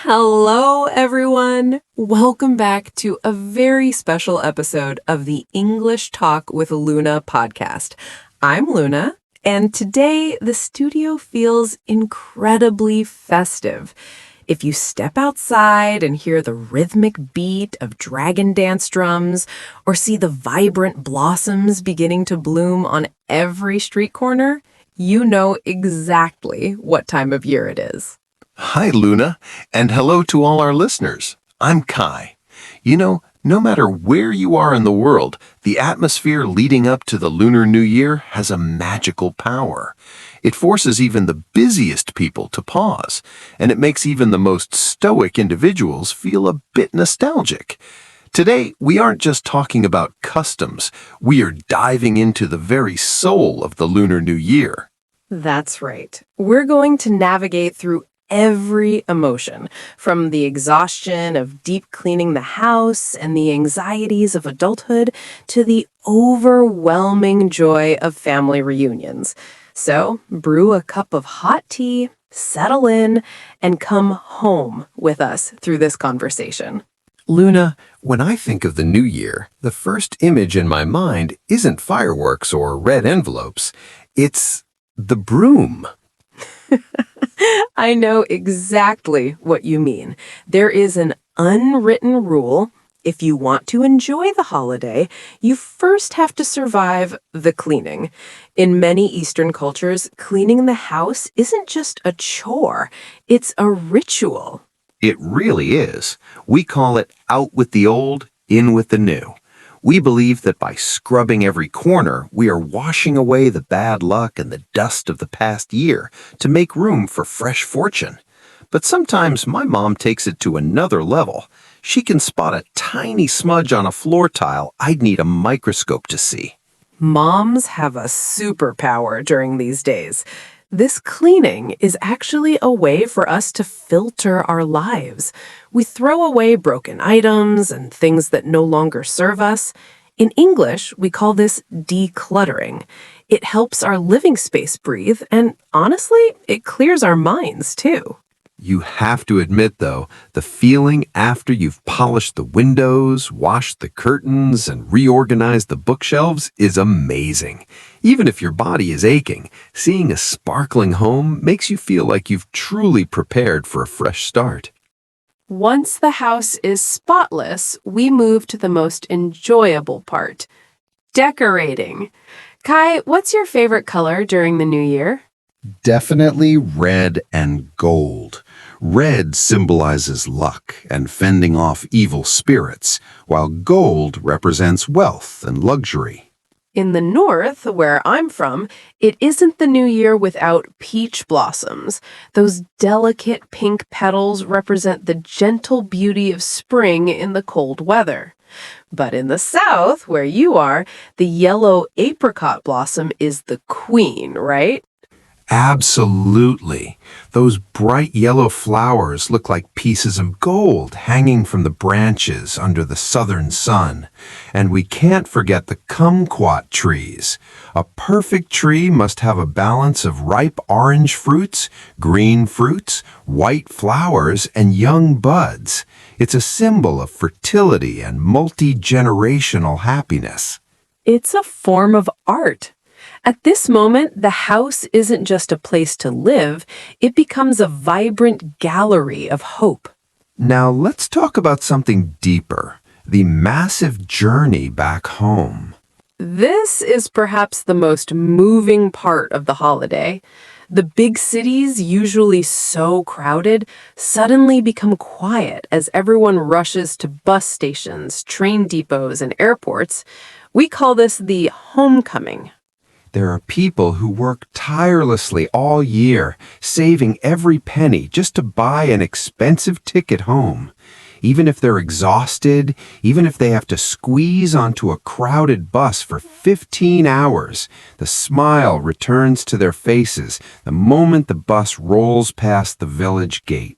Hello, everyone. Welcome back to a very special episode of the English Talk with Luna podcast. I'm Luna, and today the studio feels incredibly festive. If you step outside and hear the rhythmic beat of dragon dance drums, or see the vibrant blossoms beginning to bloom on every street corner, you know exactly what time of year it is. Hi, Luna, and hello to all our listeners. I'm Kai. No matter where you are in the world, the atmosphere leading up to the Lunar New Year has a magical power. It forces even the busiest people to pause, and it makes even the most stoic individuals feel a bit nostalgic. Today, we aren't just talking about customs, we are diving into the very soul of the Lunar New Year. That's right. We're going to navigate through every emotion, from the exhaustion of deep cleaning the house and the anxieties of adulthood to the overwhelming joy of family reunions. So, brew a cup of hot tea, settle in, and come home with us through this conversation. Luna, when I think of the New Year, the first image in my mind isn't fireworks or red envelopes. It's the broom. I know exactly what you mean. There is an unwritten rule. If you want to enjoy the holiday, you first have to survive the cleaning. In many Eastern cultures, cleaning the house isn't just a chore, it's a ritual. It really is. We call it out with the old, in with the new. We believe that by scrubbing every corner, we are washing away the bad luck and the dust of the past year to make room for fresh fortune. But sometimes my mom takes it to another level. She can spot a tiny smudge on a floor tile I'd need a microscope to see. Moms have a superpower during these days. This cleaning is actually a way for us to filter our lives. We throw away broken items and things that no longer serve us. In English, we call this decluttering. It helps our living space breathe, and honestly, it clears our minds too. You have to admit, though, the feeling after you've polished the windows, washed the curtains, and reorganized the bookshelves is amazing. Even if your body is aching, seeing a sparkling home makes you feel like you've truly prepared for a fresh start. Once the house is spotless, we move to the most enjoyable part, decorating. Kai, what's your favorite color during the new year? Definitely red and gold. Red symbolizes luck and fending off evil spirits, while gold represents wealth and luxury. In the north, where I'm from, it isn't the new year without peach blossoms. Those delicate pink petals represent the gentle beauty of spring in the cold weather. But in the south, where you are, the yellow apricot blossom is the queen, right? Absolutely. Those bright yellow flowers look like pieces of gold hanging from the branches under the southern sun. And we can't forget the kumquat trees. A perfect tree must have a balance of ripe orange fruits, green fruits, white flowers, and young buds. It's a symbol of fertility and multi-generational happiness. It's a form of art. At this moment, the house isn't just a place to live, it becomes a vibrant gallery of hope. Now let's talk about something deeper, the massive journey back home. This is perhaps the most moving part of the holiday. The big cities, usually so crowded, suddenly become quiet as everyone rushes to bus stations, train depots, and airports. We call this the homecoming. There are people who work tirelessly all year, saving every penny just to buy an expensive ticket home. Even if they're exhausted, even if they have to squeeze onto a crowded bus for 15 hours, the smile returns to their faces the moment the bus rolls past the village gate.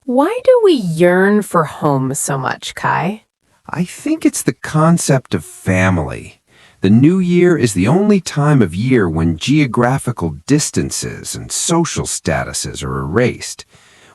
Why do we yearn for home so much, Kai? I think it's the concept of family. The New Year is the only time of year when geographical distances and social statuses are erased.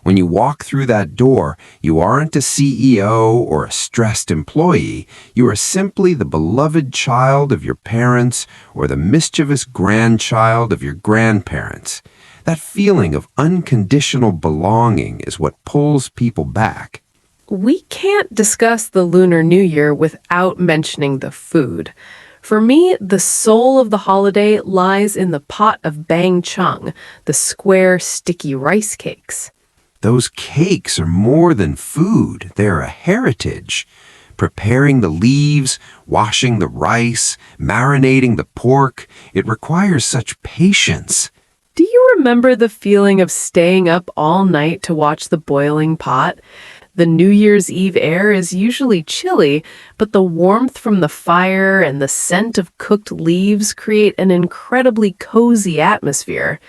When you walk through that door, you aren't a CEO or a stressed employee. You are simply the beloved child of your parents or the mischievous grandchild of your grandparents. That feeling of unconditional belonging is what pulls people back. We can't discuss the Lunar New Year without mentioning the food. For me, the soul of the holiday lies in the pot of Banh Chung, the square, sticky rice cakes. Those cakes are more than food, they're a heritage. Preparing the leaves, washing the rice, marinating the pork, it requires such patience. Do you remember the feeling of staying up all night to watch the boiling pot? The New Year's Eve air is usually chilly, but the warmth from the fire and the scent of cooked leaves create an incredibly cozy atmosphere.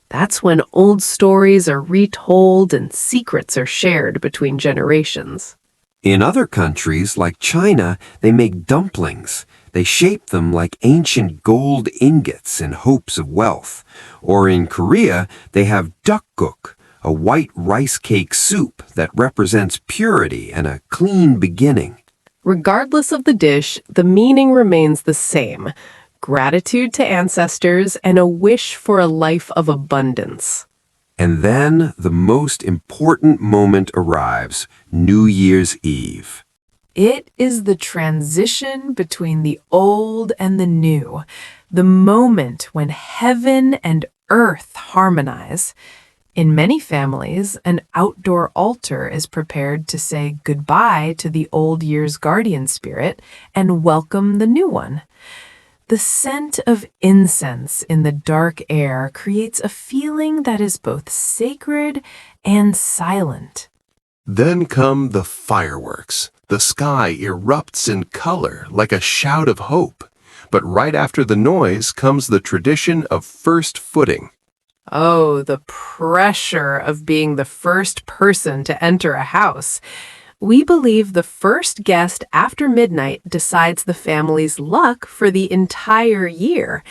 That's when old stories are retold and secrets are shared between generations. In other countries, like China, they make dumplings. They shape them like ancient gold ingots in hopes of wealth. Or in Korea, they have dakguk, a white rice cake soup that represents purity and a clean beginning. Regardless of the dish, the meaning remains the same: gratitude to ancestors and a wish for a life of abundance. And then the most important moment arrives, New Year's Eve. It is the transition between the old and the new, the moment when heaven and earth harmonize. In many families, an outdoor altar is prepared to say goodbye to the old year's guardian spirit and welcome the new one. The scent of incense in the dark air creates a feeling that is both sacred and silent. Then come the fireworks. The sky erupts in color like a shout of hope. But right after the noise comes the tradition of first footing. Oh, the pressure of being the first person to enter a house. We believe the first guest after midnight decides the family's luck for the entire year.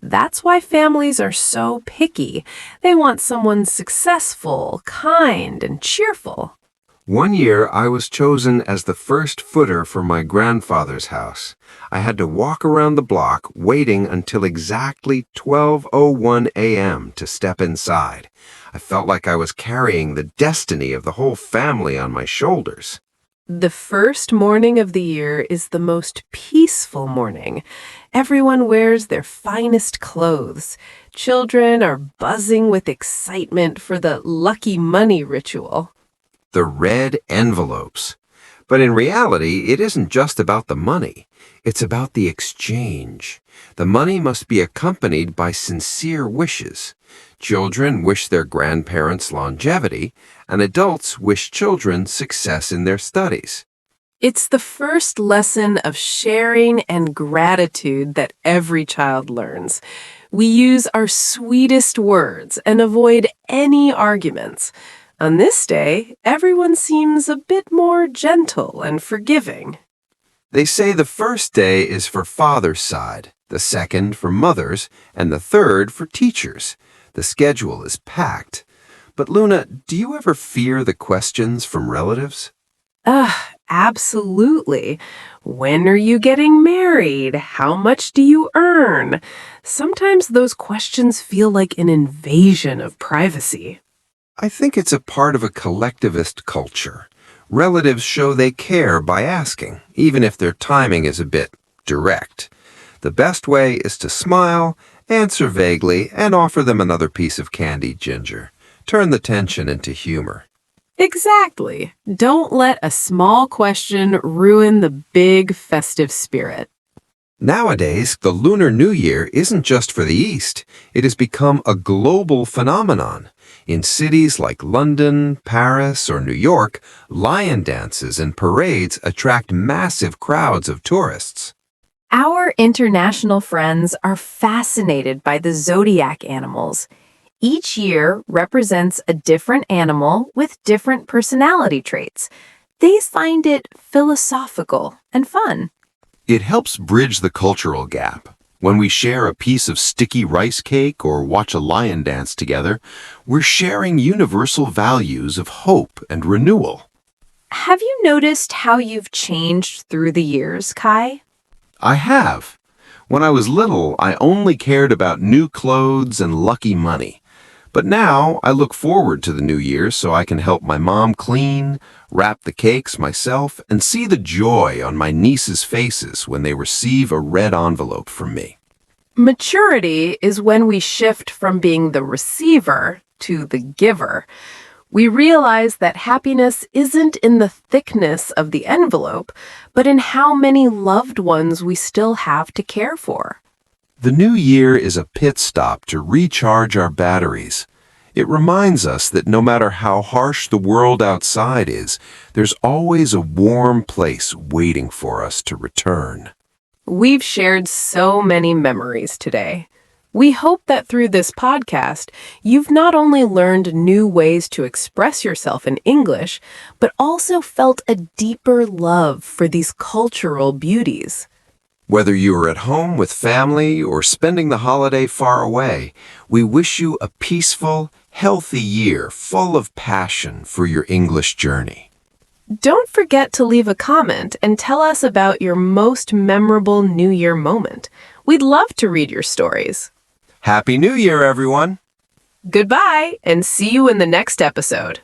That's why families are so picky. They want someone successful, kind, and cheerful. One year, I was chosen as the first footer for my grandfather's house. I had to walk around the block waiting until exactly 12:01 a.m. to step inside. I felt like I was carrying the destiny of the whole family on my shoulders. The first morning of the year is the most peaceful morning. Everyone wears their finest clothes. Children are buzzing with excitement for the lucky money ritual. The red envelopes. But in reality, it isn't just about the money. It's about the exchange. The money must be accompanied by sincere wishes. Children wish their grandparents longevity, and adults wish children success in their studies. It's the first lesson of sharing and gratitude that every child learns. We use our sweetest words and avoid any arguments. On this day, everyone seems a bit more gentle and forgiving. They say the first day is for father's side, the second for mother's, and the third for teachers. The schedule is packed. But Luna, do you ever fear the questions from relatives? Absolutely. When are you getting married? How much do you earn? Sometimes those questions feel like an invasion of privacy. I think it's a part of a collectivist culture. Relatives show they care by asking, even if their timing is a bit direct. The best way is to smile, answer vaguely, and offer them another piece of candied ginger. Turn the tension into humor. Exactly. Don't let a small question ruin the big festive spirit. Nowadays, the Lunar New Year isn't just for the East. It has become a global phenomenon. In cities like London, Paris, or New York, lion dances and parades attract massive crowds of tourists. Our international friends are fascinated by the zodiac animals. Each year represents a different animal with different personality traits. They find it philosophical and fun. It helps bridge the cultural gap. When we share a piece of sticky rice cake or watch a lion dance together, we're sharing universal values of hope and renewal. Have you noticed how you've changed through the years, Kai? I have. When I was little, I only cared about new clothes and lucky money. But now I look forward to the new year so I can help my mom clean, wrap the cakes myself, and see the joy on my nieces' faces when they receive a red envelope from me. Maturity is when we shift from being the receiver to the giver. We realize that happiness isn't in the thickness of the envelope, but in how many loved ones we still have to care for. The new year is a pit stop to recharge our batteries. It reminds us that no matter how harsh the world outside is, there's always a warm place waiting for us to return. We've shared so many memories today. We hope that through this podcast, you've not only learned new ways to express yourself in English, but also felt a deeper love for these cultural beauties. Whether you are at home with family or spending the holiday far away, we wish you a peaceful, healthy year full of passion for your English journey. Don't forget to leave a comment and tell us about your most memorable New Year moment. We'd love to read your stories. Happy New Year, everyone! Goodbye, and see you in the next episode.